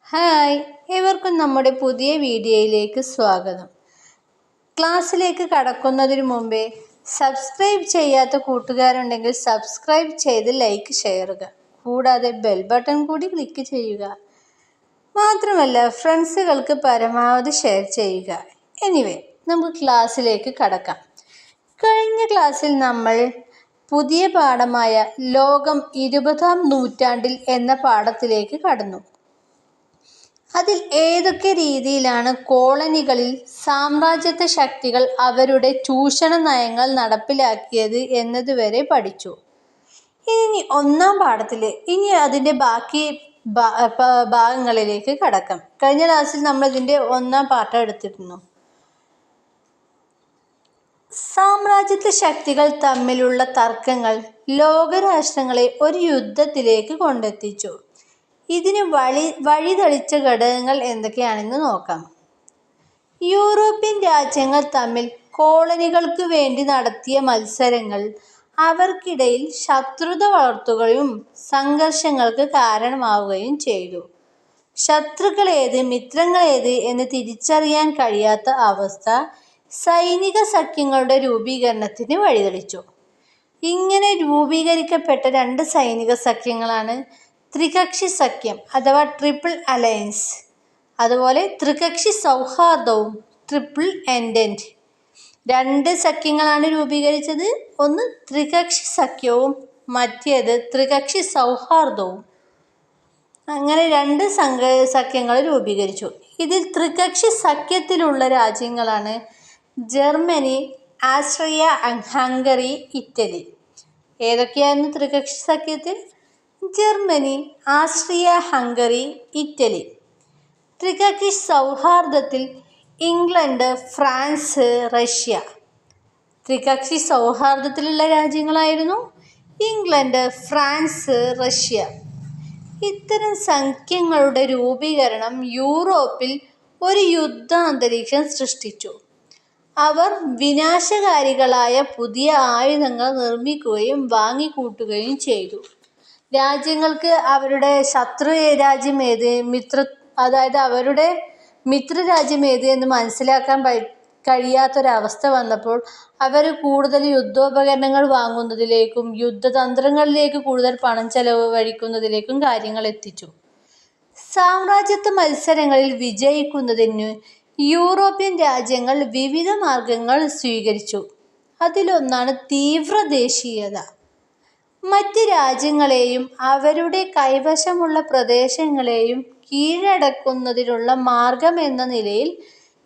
Hi, ഏവർക്കും നമ്മുടെ പുതിയ വീഡിയോയിലേക്ക് സ്വാഗതം. ക്ലാസ്സിലേക്ക് കടക്കുന്നതിന് മുമ്പേ സബ്സ്ക്രൈബ് ചെയ്യാത്ത കൂട്ടുകാരുണ്ടെങ്കിൽ സബ്സ്ക്രൈബ് ചെയ്ത് ലൈക്ക് ചെയ്യുക. കൂടാതെ ബെൽ ബട്ടൺ കൂടി ക്ലിക്ക് ചെയ്യുക. മാത്രമല്ല ഫ്രണ്ട്സുകൾക്ക് പരമാവധി ഷെയർ ചെയ്യുക. എനിവേ, നമുക്ക് ക്ലാസ്സിലേക്ക് കടക്കാം. കഴിഞ്ഞ ക്ലാസ്സിൽ നമ്മൾ പുതിയ പാഠമായ ലോകം 20-ാം നൂറ്റാണ്ടിൽ എന്ന പാഠത്തിലേക്ക് കടന്നു. അതിൽ ഏതൊക്കെ രീതിയിലാണ് കോളനികളിൽ സാമ്രാജ്യത്വ ശക്തികൾ അവരുടെ ചൂഷണ നയങ്ങൾ നടപ്പിലാക്കിയത് എന്നതുവരെ പഠിച്ചു. ഇനി ഒന്നാം പാഠത്തിലെ അതിൻ്റെ ബാക്കി ഭാഗങ്ങളിലേക്ക് കടക്കാം. കഴിഞ്ഞ ക്ലാസ്സിൽ നമ്മൾ ഇതിൻ്റെ ഒന്നാം പാഠം എടുത്തിരുന്നു. സാമ്രാജ്യത്വ ശക്തികൾ തമ്മിലുള്ള തർക്കങ്ങൾ ലോകരാഷ്ട്രങ്ങളെ ഒരു യുദ്ധത്തിലേക്ക് കൊണ്ടെത്തിച്ചു. ഇതിന് വഴിതെളിച്ച ഘടകങ്ങൾ എന്തൊക്കെയാണെന്ന് നോക്കാം. യൂറോപ്യൻ രാജ്യങ്ങൾ തമ്മിൽ കോളനികൾക്ക് വേണ്ടി നടത്തിയ മത്സരങ്ങൾ അവർക്കിടയിൽ ശത്രുത വളർത്തുകയും സംഘർഷങ്ങൾക്ക് കാരണമാവുകയും ചെയ്തു. ശത്രുക്കളേത് മിത്രങ്ങളേത് എന്ന് തിരിച്ചറിയാൻ കഴിയാത്ത അവസ്ഥ സൈനിക സഖ്യങ്ങളുടെ രൂപീകരണത്തിന് വഴിതെളിച്ചു. ഇങ്ങനെ രൂപീകരിക്കപ്പെട്ട രണ്ട് സൈനിക സഖ്യങ്ങളാണ് ത്രികക്ഷി സഖ്യം അഥവാ ട്രിപ്പിൾ അലയൻസ്, അതുപോലെ ത്രികക്ഷി സൗഹാർദ്ദവും ട്രിപ്പിൾ എൻഡന്റ്. രണ്ട് സഖ്യങ്ങളാണ് രൂപീകരിച്ചത്. ഒന്ന് ത്രികക്ഷി സഖ്യവും മറ്റേത് ത്രികക്ഷി സൗഹാർദ്ദവും. അങ്ങനെ രണ്ട് സഖ്യങ്ങൾ രൂപീകരിച്ചു. ഇതിൽ ത്രികക്ഷി സഖ്യത്തിലുള്ള രാജ്യങ്ങളാണ് ജർമ്മനി, ആസ്ട്രിയ ഹംഗറി, ഇറ്റലി. ഏതൊക്കെയായിരുന്നു ത്രികക്ഷി സഖ്യത്തിൽ? Germany, Austria Hungary, Italy. ത്രികക്ഷി സൗഹാർദ്ദത്തിൽ ഇംഗ്ലണ്ട്, ഫ്രാൻസ്, റഷ്യ. ത്രികക്ഷി സൗഹാർദ്ദത്തിലുള്ള രാജ്യങ്ങളായിരുന്നു ഇംഗ്ലണ്ട്, ഫ്രാൻസ്, റഷ്യ. ഇത്തരം സഖ്യങ്ങളുടെ രൂപീകരണം യൂറോപ്പിൽ ഒരു യുദ്ധാന്തരീക്ഷം സൃഷ്ടിച്ചു. അവർ വിനാശകാരികളായ പുതിയ ആയുധങ്ങൾ നിർമ്മിക്കുകയും വാങ്ങിക്കൂട്ടുകയും ചെയ്തു. രാജ്യങ്ങൾക്ക് അവരുടെ ശത്രു രാജ്യം ഏത്, അവരുടെ മിത്രരാജ്യം ഏത് എന്ന് മനസ്സിലാക്കാൻ കഴിയാത്തൊരവസ്ഥ വന്നപ്പോൾ അവർ കൂടുതൽ യുദ്ധോപകരണങ്ങൾ വാങ്ങുന്നതിലേക്കും യുദ്ധതന്ത്രങ്ങളിലേക്ക് കൂടുതൽ പണം ചെലവഴിക്കുന്നതിലേക്കും കാര്യങ്ങൾ എത്തിച്ചു. സാമ്രാജ്യത്വ മത്സരങ്ങളിൽ വിജയിക്കുന്നതിന് യൂറോപ്യൻ രാജ്യങ്ങൾ വിവിധ മാർഗങ്ങൾ സ്വീകരിച്ചു. അതിലൊന്നാണ് തീവ്രദേശീയത. മറ്റ് രാജ്യങ്ങളെയും അവരുടെ കൈവശമുള്ള പ്രദേശങ്ങളെയും കീഴടക്കുന്നതിനുള്ള മാർഗം എന്ന നിലയിൽ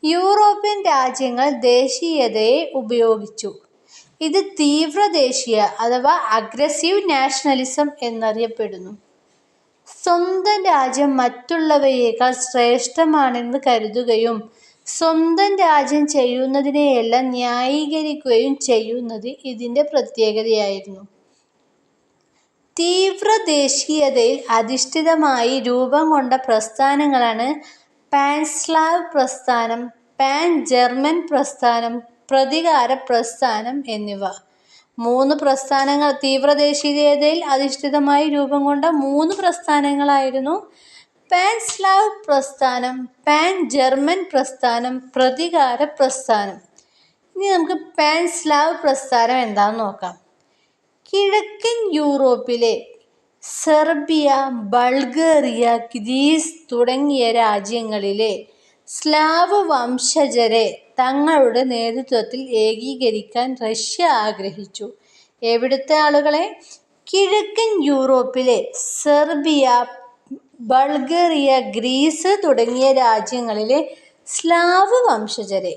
യൂറോപ്യൻ രാജ്യങ്ങൾ ദേശീയതയെ ഉപയോഗിച്ചു. ഇത് തീവ്രദേശീയ അഥവാ അഗ്രസീവ് നാഷണലിസം എന്നറിയപ്പെടുന്നു. സ്വന്തം രാജ്യം മറ്റുള്ളവയേക്കാൾ ശ്രേഷ്ഠമാണെന്ന് കരുതുകയും സ്വന്തം രാജ്യം ചെയ്യുന്നതിനെയെല്ലാം ന്യായീകരിക്കുകയും ചെയ്യുന്നത് ഇതിൻ്റെ പ്രത്യേകതയായിരുന്നു. തീവ്രദേശീയതയിൽ അധിഷ്ഠിതമായി രൂപം കൊണ്ട പ്രസ്ഥാനങ്ങളാണ് പാൻ സ്ലാവ് പ്രസ്ഥാനം, പാൻ ജർമ്മൻ പ്രസ്ഥാനം, പ്രതികാര പ്രസ്ഥാനം എന്നിവ. മൂന്ന് പ്രസ്ഥാനങ്ങൾ തീവ്രദേശീയതയിൽ അധിഷ്ഠിതമായി രൂപം കൊണ്ട മൂന്ന് പ്രസ്ഥാനങ്ങളായിരുന്നു പാൻ സ്ലാവ് പ്രസ്ഥാനം, പാൻ ജർമ്മൻ പ്രസ്ഥാനം, പ്രതികാര പ്രസ്ഥാനം. ഇനി നമുക്ക് പാൻ സ്ലാവ് പ്രസ്ഥാനം എന്താണെന്ന് നോക്കാം. കിഴക്കൻ യൂറോപ്പിലെ സെർബിയ, ബൾഗേറിയ, ഗ്രീസ് തുടങ്ങിയ രാജ്യങ്ങളിലെ സ്ലാവ് വംശജരെ തങ്ങളുടെ നേതൃത്വത്തിൽ ഏകീകരിക്കാൻ റഷ്യ ആഗ്രഹിച്ചു. എവിടുത്തെ ആളുകളെ? കിഴക്കൻ യൂറോപ്പിലെ സെർബിയ, ബൾഗേറിയ, ഗ്രീസ് തുടങ്ങിയ രാജ്യങ്ങളിലെ സ്ലാവ് വംശജരെ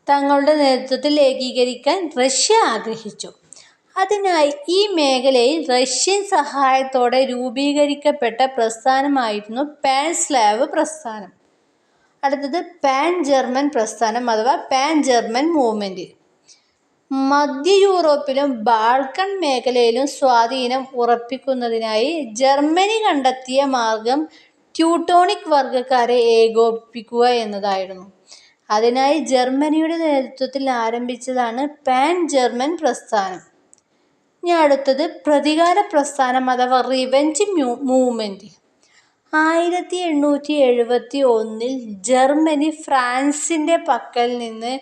തങ്ങളുടെ നേതൃത്വത്തിൽ ഏകീകരിക്കാൻ റഷ്യ ആഗ്രഹിച്ചു. അതിനായി ഈ മേഖലയിൽ റഷ്യൻ സഹായത്തോടെ രൂപീകരിക്കപ്പെട്ട പ്രസ്ഥാനമായിരുന്നു പാൻ സ്ലാവ് പ്രസ്ഥാനം. അടുത്തത് പാൻ ജർമ്മൻ പ്രസ്ഥാനം അഥവാ പാൻ ജർമ്മൻ മൂവ്മെൻറ്റ്. മധ്യ യൂറോപ്പിലും ബാൾക്കൺ മേഖലയിലും സ്വാധീനം ഉറപ്പിക്കുന്നതിനായി ജർമ്മനി കണ്ടെത്തിയ മാർഗം ട്യൂട്ടോണിക് വർഗ്ഗക്കാരെ ഏകോപിപ്പിക്കുക എന്നതായിരുന്നു. അതിനായി ജർമ്മനിയുടെ നേതൃത്വത്തിൽ ആരംഭിച്ചതാണ് പാൻ ജർമ്മൻ പ്രസ്ഥാനം. ഇനി അടുത്തത് പ്രതികാര പ്രസ്ഥാനം അഥവാ റിവെഞ്ച് മൂവ്മെൻറ്റ്. 1871 ജർമ്മനി ഫ്രാൻസിന്റെ പക്കൽ നിന്ന്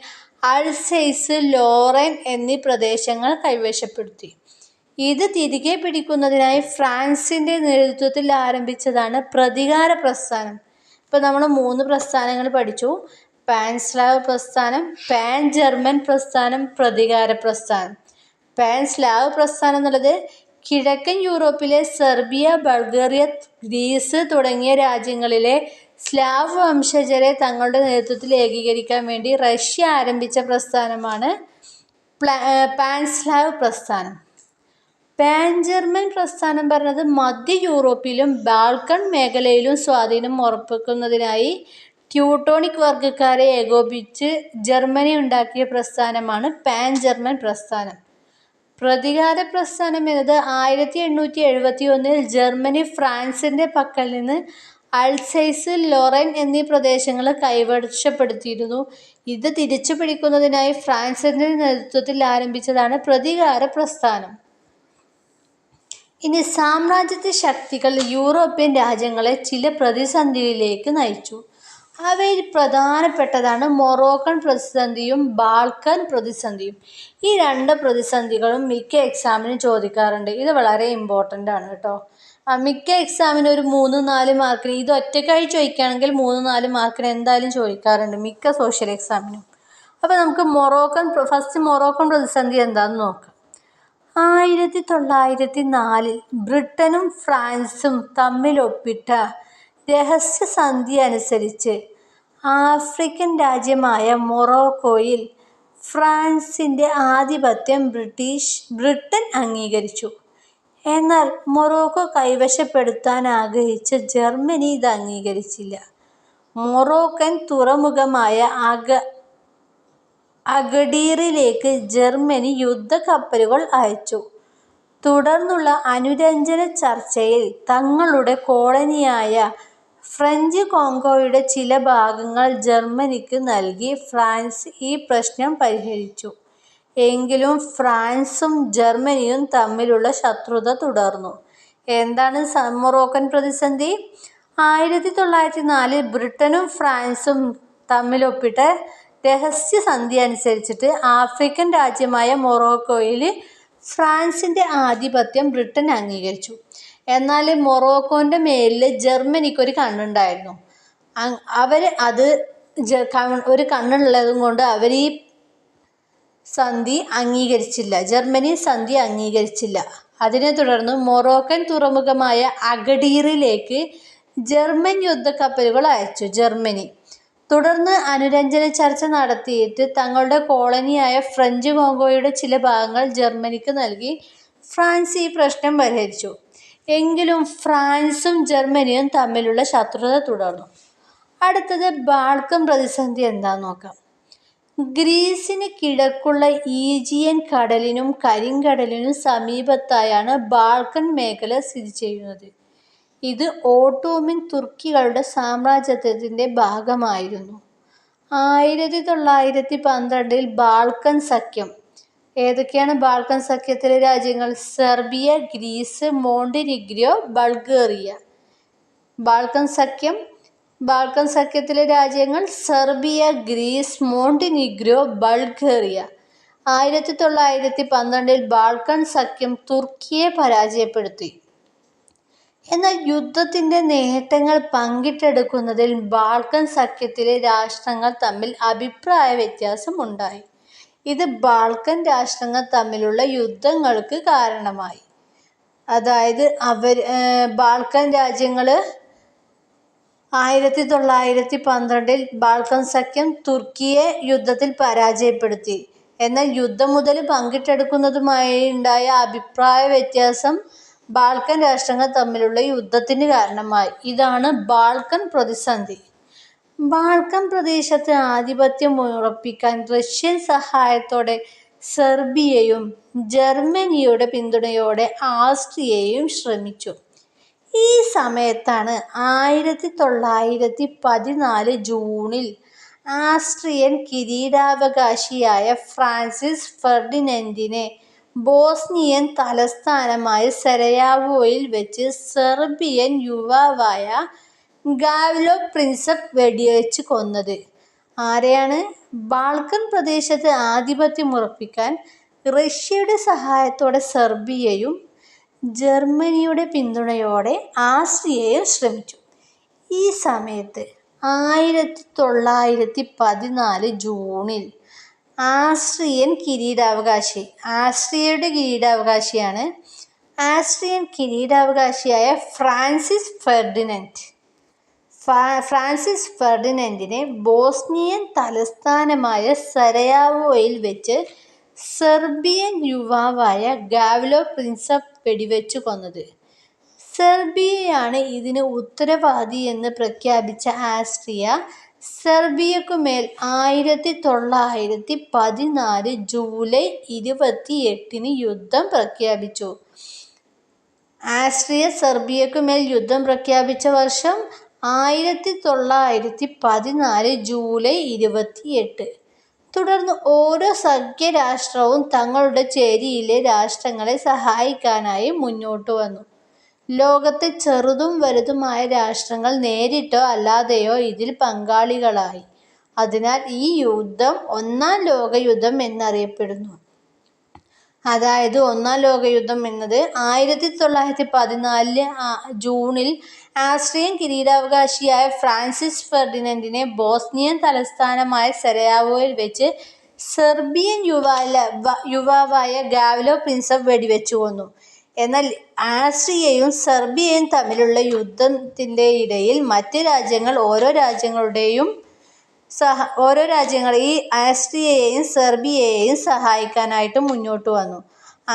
അൽസൈസ്, ലോറൈൻ എന്നീ പ്രദേശങ്ങൾ കൈവശപ്പെടുത്തി. ഇത് തിരികെ പിടിക്കുന്നതിനായി ഫ്രാൻസിന്റെ നേതൃത്വത്തിൽ ആരംഭിച്ചതാണ് പ്രതികാര പ്രസ്ഥാനം. ഇപ്പം നമ്മൾ 3 പ്രസ്ഥാനങ്ങൾ പഠിച്ചു: പാൻ സ്ലാവ് പ്രസ്ഥാനം, പാൻ ജർമ്മൻ പ്രസ്ഥാനം, പ്രതികാര പ്രസ്ഥാനം. പാൻ സ്ലാവ് പ്രസ്ഥാനം എന്നുള്ളത് കിഴക്കൻ യൂറോപ്പിലെ സെർബിയ, ബൾഗേറിയ, ഗ്രീസ് തുടങ്ങിയ രാജ്യങ്ങളിലെ സ്ലാവ് വംശജരെ തങ്ങളുടെ നേതൃത്വത്തിൽ ഏകീകരിക്കാൻ വേണ്ടി റഷ്യ ആരംഭിച്ച പ്രസ്ഥാനമാണ് പാൻ സ്ലാവ് പ്രസ്ഥാനം. പാൻ ജർമ്മൻ പ്രസ്ഥാനം പറഞ്ഞത് മധ്യ യൂറോപ്പിലും ബാൾക്കൺ മേഖലയിലും സ്വാധീനം ഉറപ്പിക്കുന്നതിനായി ട്യൂട്ടോണിക് വർഗ്ഗക്കാരെ ഏകോപിപ്പിച്ച് ജർമ്മനി ഉണ്ടാക്കിയ പ്രസ്ഥാനമാണ് പാൻ ജർമ്മൻ പ്രസ്ഥാനം. പ്രതികാര പ്രസ്ഥാനം എന്നത് 1871 ജർമ്മനി ഫ്രാൻസിന്റെ പക്കൽ നിന്ന് അൽസൈസ്, ലൊറൈൻ എന്നീ പ്രദേശങ്ങൾ കൈവശപ്പെടുത്തിയിരുന്നു. ഇത് തിരിച്ചു പിടിക്കുന്നതിനായി ഫ്രാൻസിന്റെ നേതൃത്വത്തിൽ ആരംഭിച്ചതാണ് പ്രതികാര പ്രസ്ഥാനം. ഇനി സാമ്രാജ്യത്വ ശക്തികൾ യൂറോപ്യൻ രാജ്യങ്ങളെ ചില പ്രതിസന്ധിയിലേക്ക് നയിച്ചു. അവയിൽ പ്രധാനപ്പെട്ടതാണ് മൊറോക്കൻ പ്രതിസന്ധിയും ബാൾക്കൻ പ്രതിസന്ധിയും. ഈ 2 പ്രതിസന്ധികളും മിക്ക എക്സാമിനും ചോദിക്കാറുണ്ട്. ഇത് വളരെ ഇമ്പോർട്ടൻ്റ് ആണ് കേട്ടോ. മിക്ക എക്സാമിന് ഒരു 3-4 മാർക്കിന്, ഇത് ഒറ്റയ്ക്കായി ചോദിക്കുകയാണെങ്കിൽ 3-4 മാർക്കിന് എന്തായാലും ചോദിക്കാറുണ്ട് മിക്ക സോഷ്യൽ എക്സാമിനും. അപ്പോൾ നമുക്ക് ഫസ്റ്റ് മൊറോക്കൻ പ്രതിസന്ധി എന്താണെന്ന് നോക്കാം. 1904 ബ്രിട്ടനും ഫ്രാൻസും തമ്മിൽ ഒപ്പിട്ട രഹസ്യസന്ധി അനുസരിച്ച് ആഫ്രിക്കൻ രാജ്യമായ മൊറോക്കോയിൽ ഫ്രാൻസിന്റെ ആധിപത്യം ബ്രിട്ടൻ അംഗീകരിച്ചു. എന്നാൽ മൊറോക്കോ കൈവശപ്പെടുത്താൻ ആഗ്രഹിച്ച ജർമ്മനി ഇത് അംഗീകരിച്ചില്ല. മൊറോക്കൻ തുറമുഖമായ അഗഡീറിലേക്ക് ജർമ്മനി യുദ്ധക്കപ്പലുകൾ അയച്ചു. തുടർന്നുള്ള അനുരഞ്ജന ചർച്ചയിൽ തങ്ങളുടെ കോളനിയായ ഫ്രഞ്ച് കോങ്കോയുടെ ചില ഭാഗങ്ങൾ ജർമ്മനിക്ക് നൽകി ഫ്രാൻസ് ഈ പ്രശ്നം പരിഹരിച്ചു. എങ്കിലും ഫ്രാൻസും ജർമ്മനിയും തമ്മിലുള്ള ശത്രുത തുടർന്നു. എന്താണ് മൊറോക്കൻ പ്രതിസന്ധി? 1904 ബ്രിട്ടനും ഫ്രാൻസും തമ്മിൽ ഒപ്പിട്ട രഹസ്യസന്ധി അനുസരിച്ചിട്ട് ആഫ്രിക്കൻ രാജ്യമായ മൊറോക്കോയിൽ ഫ്രാൻസിന്റെ ആധിപത്യം ബ്രിട്ടൻ അംഗീകരിച്ചു. എന്നാൽ മൊറോക്കോന്റെ മേലിൽ ജർമ്മനിക്കൊരു കണ്ണുണ്ടായിരുന്നു. ഒരു കണ്ണുള്ളതും കൊണ്ട് അവർ ഈ സന്ധി അംഗീകരിച്ചില്ല. ജർമ്മനി സന്ധി അംഗീകരിച്ചില്ല. അതിനെ തുടർന്ന് മൊറോക്കൻ തുറമുഖമായ അഗഡീറിലേക്ക് ജർമ്മൻ യുദ്ധക്കപ്പലുകൾ അയച്ചു ജർമ്മനി. തുടർന്ന് അനുരഞ്ജന ചർച്ച നടത്തിയിട്ട് തങ്ങളുടെ കോളനിയായ ഫ്രഞ്ച് കോങ്കോയുടെ ചില ഭാഗങ്ങൾ ജർമ്മനിക്ക് നൽകി ഫ്രാൻസ് ഈ പ്രശ്നം പരിഹരിച്ചു. എങ്കിലും ഫ്രാൻസും ജർമ്മനിയും തമ്മിലുള്ള ശത്രുത തുടർന്നു. അടുത്തത് ബാൾക്കൻ പ്രതിസന്ധി എന്താണെന്ന് നോക്കാം. ഗ്രീസിന് കിഴക്കുള്ള ഈജിയൻ കടലിനും കരിങ്കടലിനും സമീപത്തായാണ് ബാൾക്കൻ മേഖല സ്ഥിതി ചെയ്യുന്നത്. ഇത് ഓട്ടോമൻ തുർക്കികളുടെ സാമ്രാജ്യത്വത്തിന്റെ ഭാഗമായിരുന്നു. 1912 ബാൾക്കൻ സഖ്യം. ഏതൊക്കെയാണ് ബാൾക്കൻ സഖ്യത്തിലെ രാജ്യങ്ങൾ? Serbia, Greece, Montenegro, Bulgaria. Balkan സഖ്യത്തിലെ രാജ്യങ്ങൾ Serbia, Greece, Montenegro, Bulgaria. 1912 Balkan സഖ്യം തുർക്കിയെ പരാജയപ്പെടുത്തി. എന്നാൽ യുദ്ധത്തിന്റെ നേട്ടങ്ങൾ പങ്കിട്ടെടുക്കുന്നതിൽ ബാൾക്കൻ സഖ്യത്തിലെ രാഷ്ട്രങ്ങൾ തമ്മിൽ അഭിപ്രായ വ്യത്യാസം ഉണ്ടായി. ഇത് ബാൾക്കൻ രാഷ്ട്രങ്ങൾ തമ്മിലുള്ള യുദ്ധങ്ങൾക്ക് കാരണമായി. അതായത് ബാൾക്കൻ രാജ്യങ്ങൾ 1912 ബാൾക്കൻ സഖ്യം തുർക്കിയെ യുദ്ധത്തിൽ പരാജയപ്പെടുത്തി. എന്നാൽ യുദ്ധം മുതൽ പങ്കിട്ടെടുക്കുന്നതുമായി ഉണ്ടായ അഭിപ്രായ വ്യത്യാസം ബാൾക്കൻ രാഷ്ട്രങ്ങൾ തമ്മിലുള്ള യുദ്ധത്തിന് കാരണമായി. ഇതാണ് ബാൾക്കൻ പ്രതിസന്ധി. ബാൾക്കൻ പ്രദേശത്ത് ആധിപത്യം ഉറപ്പിക്കാൻ റഷ്യൻ സഹായത്തോടെ സെർബിയയും ജർമ്മനിയുടെ പിന്തുണയോടെ ആസ്ട്രിയയും ശ്രമിച്ചു. ഈ സമയത്താണ് 1914 ജൂണിൽ ആസ്ട്രിയൻ കിരീടാവകാശിയായ ഫ്രാൻസിസ് ഫെർഡിനൻഡിനെ ബോസ്നിയൻ തലസ്ഥാനമായ സരയാവോയിൽ വെച്ച് സെർബിയൻ യുവാവായ ഗാവ്ലോ പ്രിൻസപ്പ് വെടിവെച്ച് കൊന്നത്. ആരെയാണ്? ബാൾക്കൻ പ്രദേശത്ത് ആധിപത്യമുറപ്പിക്കാൻ റഷ്യയുടെ സഹായത്തോടെ സെർബിയയും ജർമ്മനിയുടെ പിന്തുണയോടെ ആസ്ട്രിയയും ശ്രമിച്ചു. ഈ സമയത്ത് 1914 ജൂണിൽ ആസ്ട്രിയയുടെ കിരീടാവകാശിയായ ഫ്രാൻസിസ് ഫെർഡിനൻഡിനെ ബോസ്നിയൻ തലസ്ഥാനമായ സരയാവോയിൽ വെച്ച് സെർബിയൻ യുവാവായ ഗാവ്ലോ പ്രിൻസപ്പ് വെടിവെച്ചു കൊന്നത്. സെർബിയയാണ് ഇതിന് ഉത്തരവാദിയെന്ന് പ്രഖ്യാപിച്ച ആസ്ട്രിയ സെർബിയക്കുമേൽ 1914 ജൂലൈ 28 യുദ്ധം പ്രഖ്യാപിച്ചു. ആസ്ട്രിയ സെർബിയക്കുമേൽ യുദ്ധം പ്രഖ്യാപിച്ച വർഷം 1914 ജൂലൈ 28. തുടർന്ന് ഓരോ സഖ്യരാഷ്ട്രവും തങ്ങളുടെ ചേരിയിലെ രാഷ്ട്രങ്ങളെ സഹായിക്കാനായി മുന്നോട്ടു വന്നു. ലോകത്തെ ചെറുതും വലുതുമായ രാഷ്ട്രങ്ങൾ നേരിട്ടോ അല്ലാതെയോ ഇതിൽ പങ്കാളികളായി. അതിനാൽ ഈ യുദ്ധം ഒന്നാം ലോകയുദ്ധം എന്നറിയപ്പെടുന്നു. അതായത് ഒന്നാം ലോകയുദ്ധം എന്നത് 1914 ജൂണിൽ ആസ്ട്രിയൻ കിരീടാവകാശിയായ ഫ്രാൻസിസ് ഫെർഡിനൻഡിനെ ബോസ്നിയൻ തലസ്ഥാനമായ സരയാവോയിൽ വെച്ച് സെർബിയൻ യുവാവായ ഗാവ്ലോ പ്രിൻസപ്പ് വെടിവെച്ചു കൊന്നു. എന്നാൽ ആസ്ട്രിയയും സെർബിയയും തമ്മിലുള്ള യുദ്ധത്തിൻ്റെ ഇടയിൽ മറ്റ് രാജ്യങ്ങൾ ഈ ആസ്ട്രിയയെയും സെർബിയയെയും സഹായിക്കാനായിട്ട് മുന്നോട്ട് വന്നു.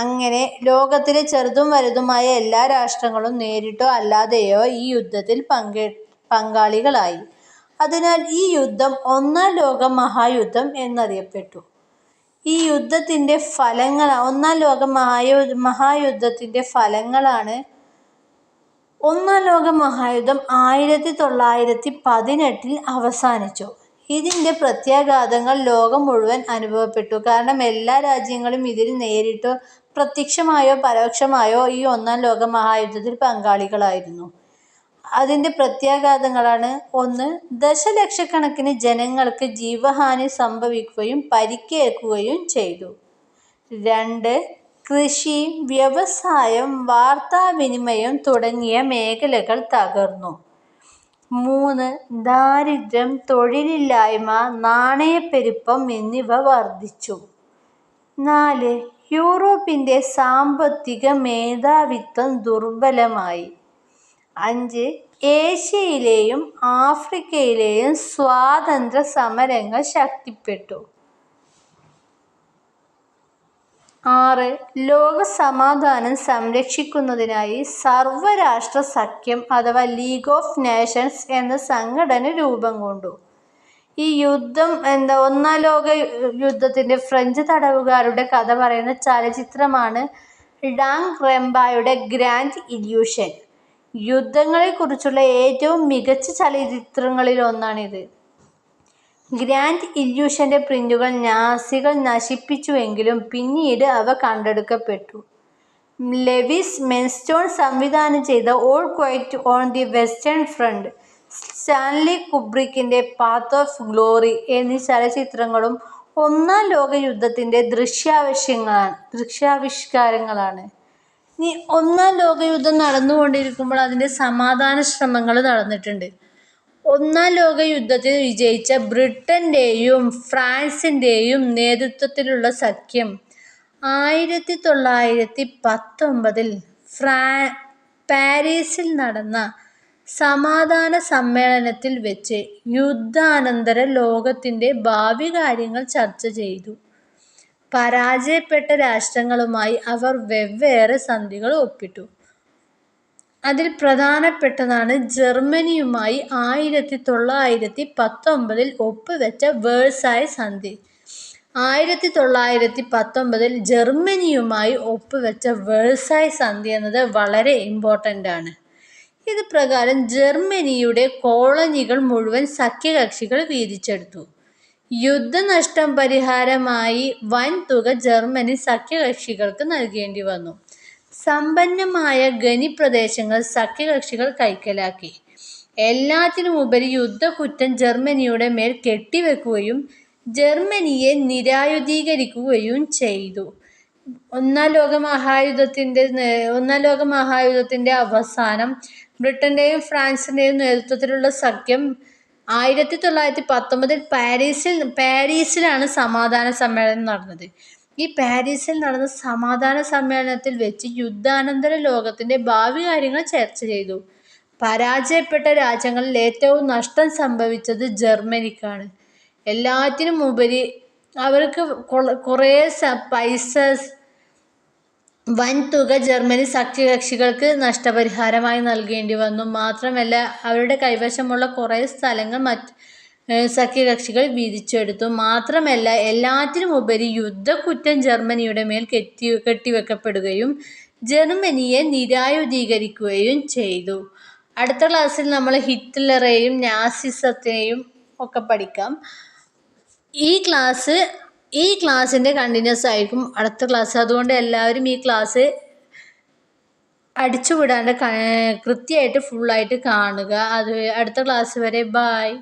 അങ്ങനെ ലോകത്തിലെ ചെറുതും വലുതുമായ എല്ലാ രാഷ്ട്രങ്ങളും നേരിട്ടോ അല്ലാതെയോ ഈ യുദ്ധത്തിൽ പങ്കാളികളായി. അതിനാൽ ഈ യുദ്ധം ഒന്നാം ലോക മഹായുദ്ധം എന്നറിയപ്പെട്ടു. ഈ യുദ്ധത്തിൻ്റെ ഒന്നാം ലോക മഹായുദ്ധത്തിൻ്റെ ഫലങ്ങളാണ്: ഒന്നാം ലോക മഹായുദ്ധം 1918 അവസാനിച്ചു. ഇതിൻ്റെ പ്രത്യാഘാതങ്ങൾ ലോകം മുഴുവൻ അനുഭവപ്പെട്ടു. കാരണം എല്ലാ രാജ്യങ്ങളും ഇതിൽ നേരിട്ടോ പ്രത്യക്ഷമായോ പരോക്ഷമായോ ഈ ഒന്നാം ലോക മഹായുദ്ധത്തിൽ പങ്കാളികളായിരുന്നു. അതിൻ്റെ പ്രത്യാഘാതങ്ങളാണ്: 1. ദശലക്ഷക്കണക്കിന് ജനങ്ങൾക്ക് ജീവഹാനി സംഭവിക്കുകയും പരിക്കേൽക്കുകയും ചെയ്തു. 2. കൃഷി, വ്യവസായം, വാർത്താവിനിമയം തുടങ്ങിയ മേഖലകൾ തകർന്നു. 3. ദാരിദ്ര്യം, തൊഴിലില്ലായ്മ, നാണയപ്പെരുപ്പം എന്നിവ വർദ്ധിച്ചു. 4. യൂറോപ്പിൻ്റെ സാമ്പത്തിക മേധാവിത്വം ദുർബലമായി. 5. ഏഷ്യയിലെയും ആഫ്രിക്കയിലെയും സ്വാതന്ത്ര്യ സമരങ്ങൾ ശക്തിപ്പെട്ടു. 6. ലോകസമാധാനം സംരക്ഷിക്കുന്നതിനായി സർവ്വരാഷ്ട്ര സഖ്യം അഥവാ ലീഗ് ഓഫ് നേഷൻസ് എന്ന സംഘടന രൂപം കൊണ്ടു. ഈ യുദ്ധം ഒന്നാം ലോക യുദ്ധത്തിൻ്റെ ഫ്രഞ്ച് തടവുകാരുടെ കഥ പറയുന്ന ചലച്ചിത്രമാണ് ഡാങ് റെംബായുടെ ഗ്രാൻഡ് ഇല്യൂഷൻ. യുദ്ധങ്ങളെക്കുറിച്ചുള്ള ഏറ്റവും മികച്ച ചലച്ചിത്രങ്ങളിലൊന്നാണിത്. ഗ്രാൻഡ് ഇല്യൂഷൻ്റെ പ്രിന്റുകൾ നാസികൾ നശിപ്പിച്ചുവെങ്കിലും പിന്നീട് അവ കണ്ടെടുക്കപ്പെട്ടു. ലെവിസ് മെൻസ്റ്റോൺ സംവിധാനം ചെയ്ത all quiet on the western front, Stanley കുബ്രിക്കിൻ്റെ പാത്ത് ഓഫ് ഗ്ലോറി എന്നീ ചലച്ചിത്രങ്ങളും ഒന്നാം ലോക യുദ്ധത്തിൻ്റെ ദൃശ്യാവിഷ്കാരങ്ങളാണ്. ഇനി ഒന്നാം ലോകയുദ്ധം നടന്നുകൊണ്ടിരിക്കുമ്പോൾ അതിൻ്റെ സമാധാന ശ്രമങ്ങൾ നടന്നിട്ടുണ്ട്. ഒന്നാം ലോക യുദ്ധത്തിൽ വിജയിച്ച ബ്രിട്ടൻ്റെയും ഫ്രാൻസിൻ്റെയും നേതൃത്വത്തിലുള്ള സഖ്യം 1919 പാരീസിൽ നടന്ന സമാധാന സമ്മേളനത്തിൽ വെച്ച് യുദ്ധാനന്തര ലോകത്തിൻ്റെ ഭാവി കാര്യങ്ങൾ ചർച്ച ചെയ്തു. പരാജയപ്പെട്ട രാഷ്ട്രങ്ങളുമായി അവർ വെവ്വേറെ സന്ധികൾ ഒപ്പിട്ടു. അതിൽ പ്രധാനപ്പെട്ടതാണ് ജർമ്മനിയുമായി 1919 ഒപ്പുവെച്ച വേഴ്സായ് സന്ധി. 1919 ജർമ്മനിയുമായി ഒപ്പുവെച്ച വേഴ്സായ് സന്ധി എന്നത് വളരെ ഇമ്പോർട്ടൻ്റ് ആണ്. ഇത് പ്രകാരം ജർമ്മനിയുടെ കോളനികൾ മുഴുവൻ സഖ്യകക്ഷികൾ വീതിച്ചെടുത്തു. യുദ്ധനഷ്ടം പരിഹാരമായി വൻതുക ജർമ്മനി സഖ്യകക്ഷികൾക്ക് നൽകേണ്ടി വന്നു. സമ്പന്നമായ ഖനി പ്രദേശങ്ങൾ സഖ്യകക്ഷികൾ കൈക്കലാക്കി. എല്ലാത്തിനുമുപരി യുദ്ധക്കുറ്റം ജർമ്മനിയുടെ മേൽ കെട്ടിവെക്കുകയും ജർമ്മനിയെ നിരായുധീകരിക്കുകയും ചെയ്തു. ഒന്നാം ലോകമഹായുദ്ധത്തിന്റെ അവസാനം ബ്രിട്ടന്റെയും ഫ്രാൻസിന്റെയും നേതൃത്വത്തിലുള്ള സഖ്യം 1919 പാരീസിലാണ് സമാധാന സമ്മേളനം നടന്നത്. ഈ പാരീസിൽ നടന്ന സമാധാന സമ്മേളനത്തിൽ വെച്ച് യുദ്ധാനന്തര ലോകത്തിന്റെ ഭാവി കാര്യങ്ങൾ ചർച്ച ചെയ്തു. പരാജയപ്പെട്ട രാജ്യങ്ങളിൽ ഏറ്റവും നഷ്ടം സംഭവിച്ചത് ജർമ്മനിക്കാണ്. എല്ലാറ്റിനും ഉപരി അവർക്ക് കുറേ വൻതുക ജർമ്മനി സഖ്യകക്ഷികൾക്ക് നഷ്ടപരിഹാരമായി നൽകേണ്ടി വന്നു. മാത്രമല്ല അവരുടെ കൈവശമുള്ള കുറേ സ്ഥലങ്ങൾ സഖ്യകക്ഷികൾ വീതിച്ചെടുത്തു. മാത്രമല്ല എല്ലാറ്റിനുമുപരി യുദ്ധക്കുറ്റം ജർമ്മനിയുടെ മേൽ കെട്ടിവെക്കപ്പെടുകയും ജർമ്മനിയെ നിരായുധീകരിക്കുകയും ചെയ്തു. അടുത്ത ക്ലാസ്സിൽ നമ്മൾ ഹിറ്റ്ലറെയും നാസിസത്തെയും ഒക്കെ പഠിക്കാം. ഈ ക്ലാസ്സിൻ്റെ കണ്ടിന്യൂസ് ആയിരിക്കും അടുത്ത ക്ലാസ്. അതുകൊണ്ട് എല്ലാവരും ഈ ക്ലാസ് അടിച്ചുവിടാണ്ട് കൃത്യമായിട്ട് ഫുള്ളായിട്ട് കാണുക. അത് അടുത്ത ക്ലാസ് വരെ ബായ്.